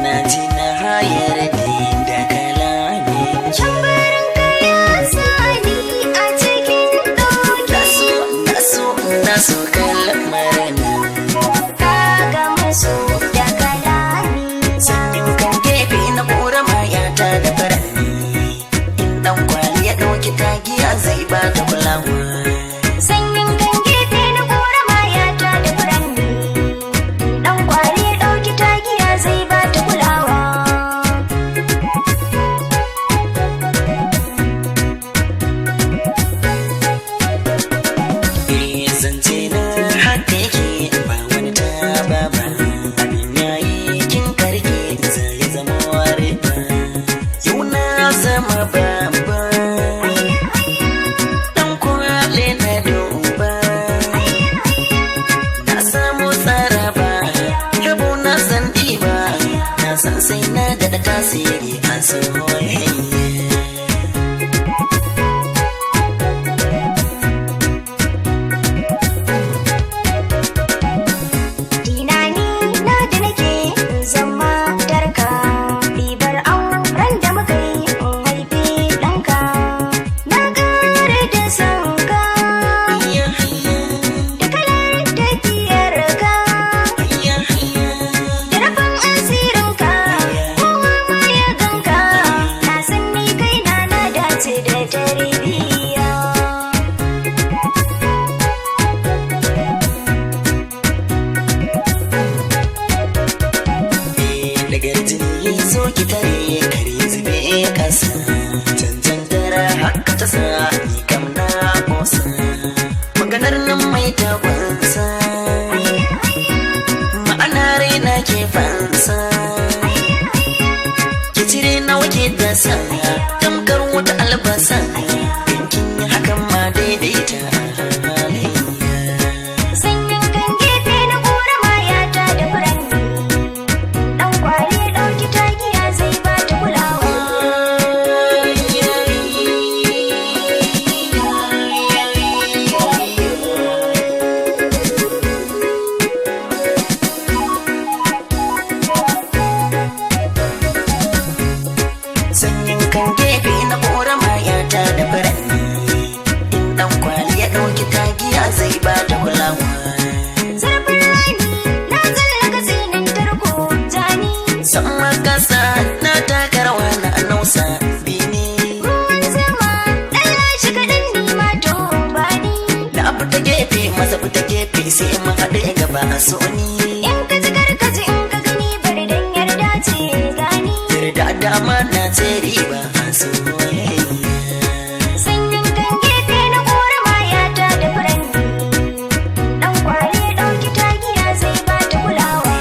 na ji na hayar da kalami. Tambarin ka ya sani a cikin ɗauki. Na so kalmar nan. Ka ga maso da kalami. Sanyin kan gefe na kora mayata da furanni. In dan kwali ya ɗauki tagiya zai ba ta kulawa. Sanyin kan gefe na kora mayata da furanni. Dan kwali ya ɗauki tagiya zai ba ta kulawa. Zance na haka yake ba wani taba ba. Abin yayi kin karke zai zama ware ba. Yau na zama babba. Dan kwale na duba. Na samu tsaraba. Rabo na san diba. Na san sai na daɗa tasiri a soyayya. Tunani na da nake zama darka. Ribar auren da muka yi in haifi ɗanka. Na ƙara da sanka da kalar tafiyarka. Da rafin asirinka kowa ma ya ganka. Na san ni kaina na dace da tarbiyya. Daga jini so ki tare kare zube kasa. Cancan tara haka ta sa ni kam na kosa. Maganar nan mai tabansa. Ma'ana raina ke fansa. Ki cire nawa ke dasa. Tamkar wata albasa. Yankin yi hakan ma daidaita halayya. Sanyin kan gefe na kora mayata da furanni. Dan kwali ya ɗauki tagiya zai ba ta kulawa. Sanyin kan gefe na kora mayata da furanni. In dan kwali ya ɗauki tagiya zai ba ta kulawa. Zarfin rani na tsallaka tsinin tarko jani. Sama kasa na taka rawa na nausa bini. Ruwan zama ɗan lashe kaɗan ni ma to bani. Na fita gefe masa fita gefe sai mun haɗe gaba a soni. In ka ji karkaji in ka gani bari dan yarda ce gani. Yarda dama na ce riba a soyayya. Sanyin kan gefe na kora mayata da furanni. Dan kwali ya ɗauki tagiya zai ba ta kulawa.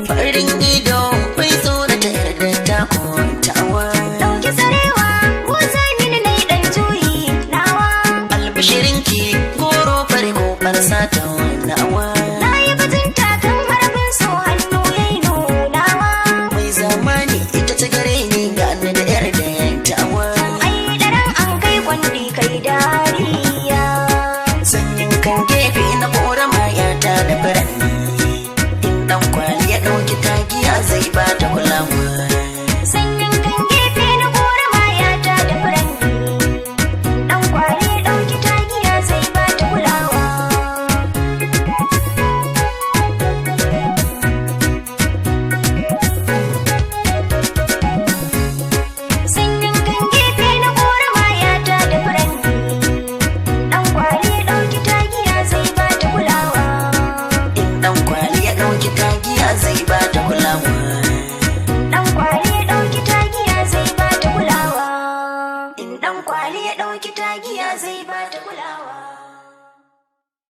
Farin ido bai zo da ta yarda ta kwantawa. Ɗauki sarewa ko sani na yi ɗan juyi nawa. Albishirinki goro fari ko farsa ta nawa. Na yi bajinta kan harafin so hannu ya yi nunawa. Mai zamani ita ta gare ni gane da yar da tawa. Ai daren an kai kwandi kai dariya. Sanyin kan gefe na kora mayata da furanni. In dan kwali ya ɗauki tagiya zai ba ta kulawa.